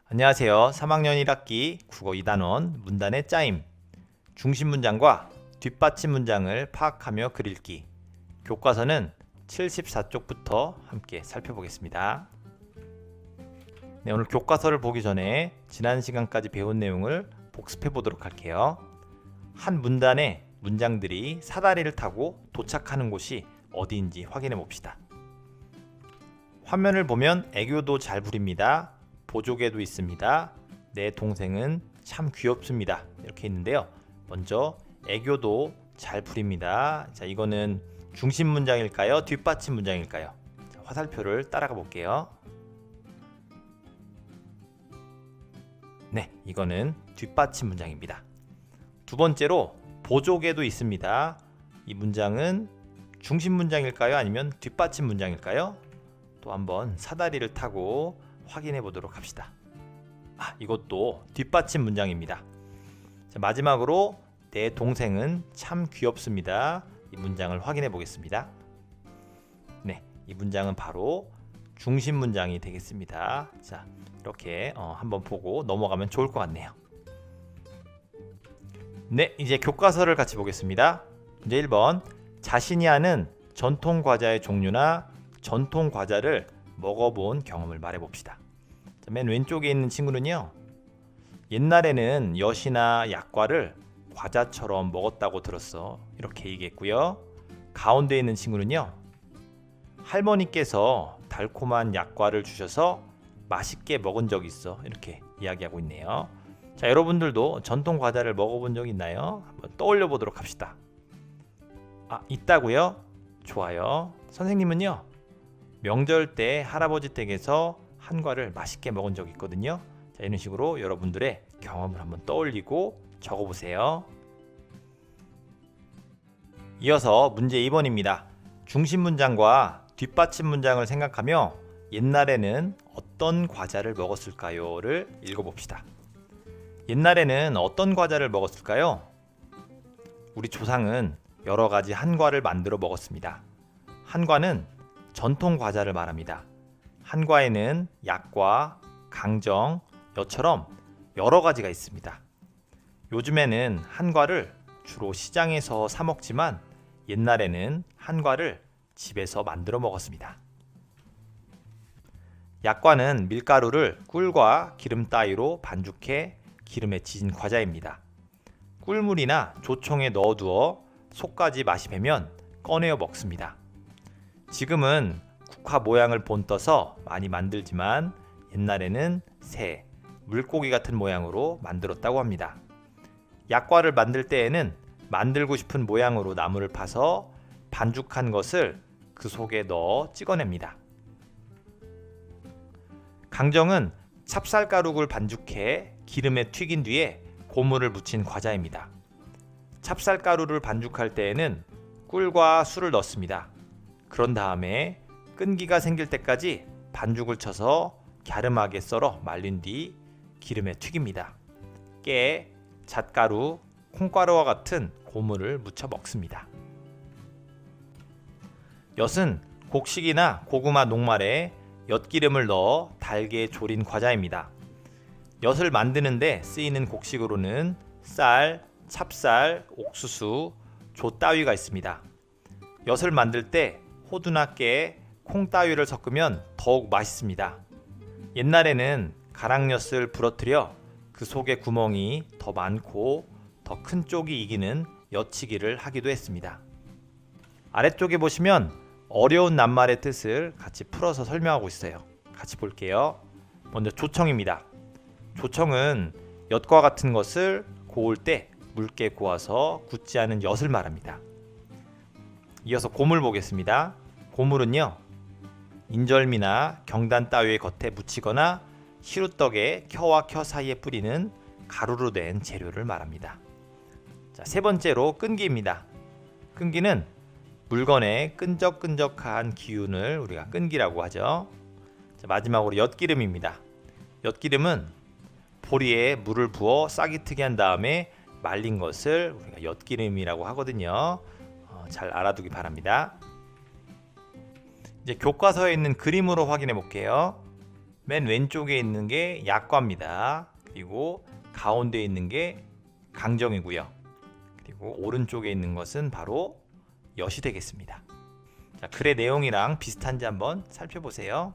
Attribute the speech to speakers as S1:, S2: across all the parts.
S1: 안녕하세요. 3학년 1학기 국어 2단원 문단의 짜임, 중심 문장과 뒷받침 문장을 파악하며 글 읽기. 교과서는 74쪽부터 함께 살펴보겠습니다. 네, 오늘 교과서를 보기 전에 지난 시간까지 배운 내용을 복습해 보도록 할게요. 한 문단의 문장들이 사다리를 타고 도착하는 곳이 어디인지 확인해 봅시다. 화면을 보면 애교도 잘 부립니다. 보조개도 있습니다. 내 동생은 참 귀엽습니다. 이렇게 있는데요. 먼저 애교도 잘 부립니다. 자, 이거는 중심 문장일까요? 뒷받침 문장일까요? 자, 화살표를 따라가 볼게요. 네, 이거는 뒷받침 문장입니다. 두 번째로 보조개도 있습니다. 이 문장은 중심 문장일까요? 아니면 뒷받침 문장일까요? 또 한번 사다리를 타고 확인해 보도록 합시다. 이것도 뒷받침 문장입니다. 자, 마지막으로 내 동생은 참 귀엽습니다. 이 문장을 확인해 보겠습니다. 네, 이 문장은 바로 중심 문장이 되겠습니다. 자, 이렇게 한번 보고 넘어가면 좋을 것 같네요. 네, 이제 교과서를 같이 보겠습니다. 문제 1번. 자신이 아는 전통 과자의 종류나 전통 과자를 먹어본 경험을 말해봅시다. 자, 맨 왼쪽에 있는 친구는요, 옛날에는 엿이나 약과를 과자처럼 먹었다고 들었어. 이렇게 얘기했고요. 가운데 있는 친구는요, 할머니께서 달콤한 약과를 주셔서 맛있게 먹은 적이 있어. 이렇게 이야기하고 있네요. 자, 여러분들도 전통 과자를 먹어본 적 있나요? 한번 떠올려 보도록 합시다. 있다고요? 좋아요. 선생님은요, 명절 때 할아버지 댁에서 한과를 맛있게 먹은 적이 있거든요. 자, 이런 식으로 여러분들의 경험을 한번 떠올리고 적어보세요. 이어서 문제 2번입니다. 중심 문장과 뒷받침 문장을 생각하며 옛날에는 어떤 과자를 먹었을까요?를 읽어봅시다. 옛날에는 어떤 과자를 먹었을까요? 우리 조상은 여러 가지 한과를 만들어 먹었습니다. 한과는 전통 과자를 말합니다. 한과에는 약과, 강정, 엿처럼 여러 가지가 있습니다. 요즘에는 한과를 주로 시장에서 사 먹지만 옛날에는 한과를 집에서 만들어 먹었습니다. 약과는 밀가루를 꿀과 기름 따위로 반죽해 기름에 지진 과자입니다. 꿀물이나 조청에 넣어두어 속까지 맛이 배면 꺼내어 먹습니다. 지금은 국화 모양을 본떠서 많이 만들지만 옛날에는 새, 물고기 같은 모양으로 만들었다고 합니다. 약과를 만들 때에는 만들고 싶은 모양으로 나무를 파서 반죽한 것을 그 속에 넣어 찍어냅니다. 강정은 찹쌀가루를 반죽해 기름에 튀긴 뒤에 고무를 묻힌 과자입니다. 찹쌀가루를 반죽할 때에는 꿀과 술을 넣습니다. 그런 다음에 끈기가 생길 때까지 반죽을 쳐서 갸름하게 썰어 말린 뒤 기름에 튀깁니다. 깨, 잣가루, 콩가루와 같은 고무를 묻혀 먹습니다. 엿은 곡식이나 고구마 녹말에 엿기름을 넣어 달게 졸인 과자입니다. 엿을 만드는데 쓰이는 곡식으로는 쌀, 찹쌀, 옥수수, 조 따위가 있습니다. 엿을 만들 때 호두나 깨, 콩 따위를 섞으면 더욱 맛있습니다. 옛날에는 가락엿을 부러뜨려 그 속에 구멍이 더 많고 더 큰 쪽이 이기는 엿치기를 하기도 했습니다. 아래쪽에 보시면 어려운 낱말의 뜻을 같이 풀어서 설명하고 있어요. 같이 볼게요. 먼저 조청입니다. 조청은 엿과 같은 것을 고울 때 묽게 고아서 굳지 않은 엿을 말합니다. 이어서 고물 보겠습니다. 고물은요, 인절미나 경단 따위의 겉에 묻히거나 시루떡에 켜와 켜 사이에 뿌리는 가루로 된 재료를 말합니다. 자, 세 번째로 끈기입니다. 끈기는 물건의 끈적끈적한 기운을 우리가 끈기라고 하죠. 자, 마지막으로 엿기름입니다. 엿기름은 보리에 물을 부어 싹이 트게 한 다음에 말린 것을 우리가 엿기름이라고 하거든요. 잘 알아두기 바랍니다. 이제 교과서에 있는 그림으로 확인해 볼게요. 맨 왼쪽에 있는 게 약과입니다. 그리고 가운데 있는 게 강정이고요. 그리고 오른쪽에 있는 것은 바로 엿이 되겠습니다. 자, 글의 내용이랑 비슷한지 한번 살펴보세요.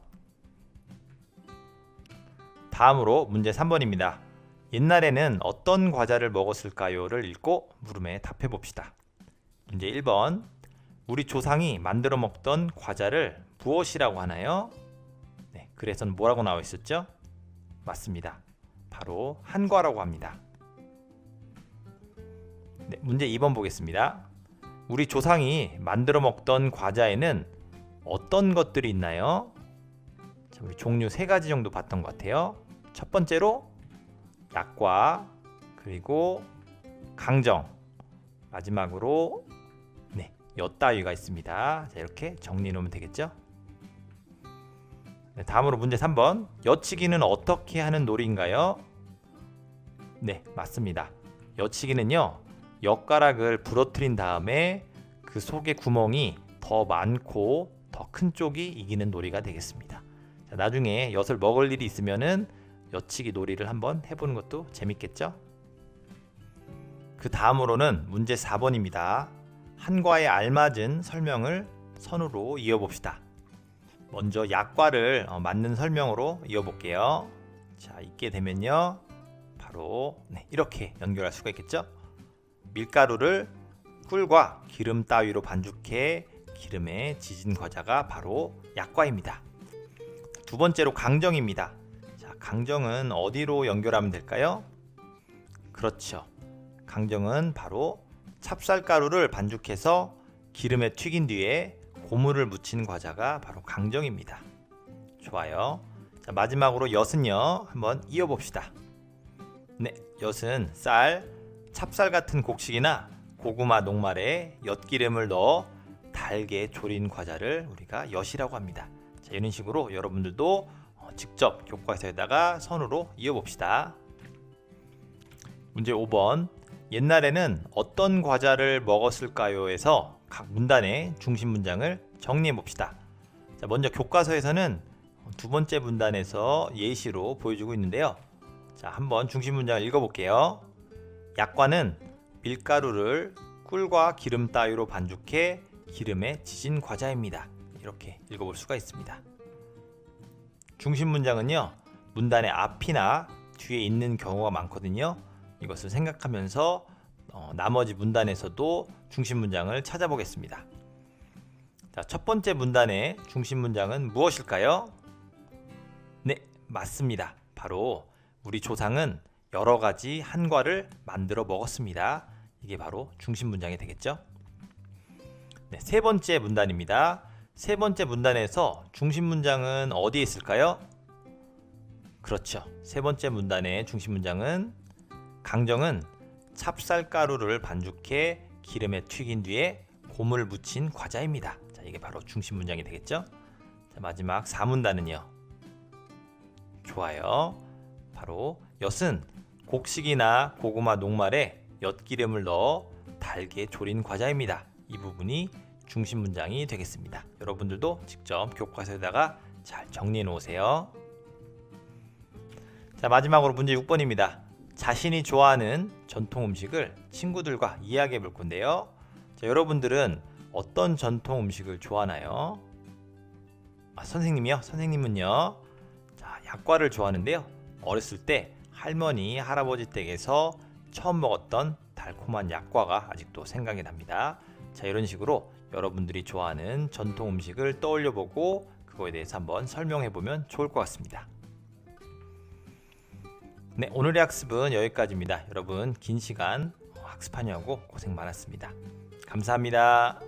S1: 다음으로 문제 3번입니다. 옛날에는 어떤 과자를 먹었을까요?를 읽고 물음에 답해 봅시다. 문제 1번. 우리 조상이 만들어 먹던 과자를 무엇이라고 하나요? 네, 글에서는 뭐라고 나와 있었죠? 맞습니다. 바로 한과라고 합니다. 네, 문제 2번 보겠습니다. 우리 조상이 만들어 먹던 과자에는 어떤 것들이 있나요? 자, 우리 종류 3가지 정도 봤던 것 같아요. 첫 번째로 약과, 그리고 강정, 마지막으로 엿따위가 있습니다. 자, 이렇게 정리해 놓으면 되겠죠? 네, 다음으로 문제 3번. 엿치기는 어떻게 하는 놀이인가요? 네, 맞습니다. 엿치기는요, 엿가락을 부러뜨린 다음에 그 속에 구멍이 더 많고 더 큰 쪽이 이기는 놀이가 되겠습니다. 자, 나중에 엿을 먹을 일이 있으면은 엿치기 놀이를 한번 해보는 것도 재밌겠죠? 그 다음으로는 문제 4번입니다. 한과에 알맞은 설명을 선으로 이어봅시다. 먼저 약과를 맞는 설명으로 이어볼게요. 자, 읽게 되면요, 바로 이렇게 연결할 수가 있겠죠? 밀가루를 꿀과 기름 따위로 반죽해 기름에 지진 과자가 바로 약과입니다. 두 번째로 강정입니다. 자, 강정은 어디로 연결하면 될까요? 그렇죠. 강정은 바로 찹쌀가루를 반죽해서 기름에 튀긴 뒤에 고무를 묻힌 과자가 바로 강정입니다. 좋아요. 자, 마지막으로 엿은요, 한번 이어봅시다. 네, 엿은 쌀, 찹쌀 같은 곡식이나 고구마, 녹말에 엿기름을 넣어 달게 졸인 과자를 우리가 엿이라고 합니다. 자, 이런 식으로 여러분들도 직접 교과서에다가 선으로 이어봅시다. 문제 5번. 옛날에는 어떤 과자를 먹었을까요?에서 각 문단의 중심 문장을 정리해 봅시다. 자, 먼저 교과서에서는 두 번째 문단에서 예시로 보여주고 있는데요. 자, 한번 중심 문장을 읽어볼게요. 약과는 밀가루를 꿀과 기름 따위로 반죽해 기름에 지진 과자입니다. 이렇게 읽어볼 수가 있습니다. 중심 문장은요, 문단의 앞이나 뒤에 있는 경우가 많거든요. 이것을 생각하면서 나머지 문단에서도 중심 문장을 찾아보겠습니다. 자, 첫 번째 문단의 중심 문장은 무엇일까요? 네, 맞습니다. 바로 우리 조상은 여러 가지 한과를 만들어 먹었습니다. 이게 바로 중심 문장이 되겠죠? 네, 세 번째 문단입니다. 세 번째 문단에서 중심 문장은 어디에 있을까요? 그렇죠. 세 번째 문단의 중심 문장은 강정은 찹쌀가루를 반죽해 기름에 튀긴 뒤에 곰을 묻힌 과자입니다. 자, 이게 바로 중심 문장이 되겠죠? 자, 마지막 4문단은요. 좋아요. 바로 엿은 곡식이나 고구마, 녹말에 엿기름을 넣어 달게 졸인 과자입니다. 이 부분이 중심 문장이 되겠습니다. 여러분들도 직접 교과서에다가 잘 정리해 놓으세요. 자, 마지막으로 문제 6번입니다. 자신이 좋아하는 전통 음식을 친구들과 이야기해 볼 건데요. 자, 여러분들은 어떤 전통 음식을 좋아하나요? 선생님이요? 선생님은요, 자, 약과를 좋아하는데요. 어렸을 때 할머니, 할아버지 댁에서 처음 먹었던 달콤한 약과가 아직도 생각이 납니다. 자, 이런 식으로 여러분들이 좋아하는 전통 음식을 떠올려 보고 그거에 대해서 한번 설명해 보면 좋을 것 같습니다. 네, 오늘의 학습은 여기까지입니다. 여러분, 긴 시간 학습하느라고 고생 많았습니다. 감사합니다.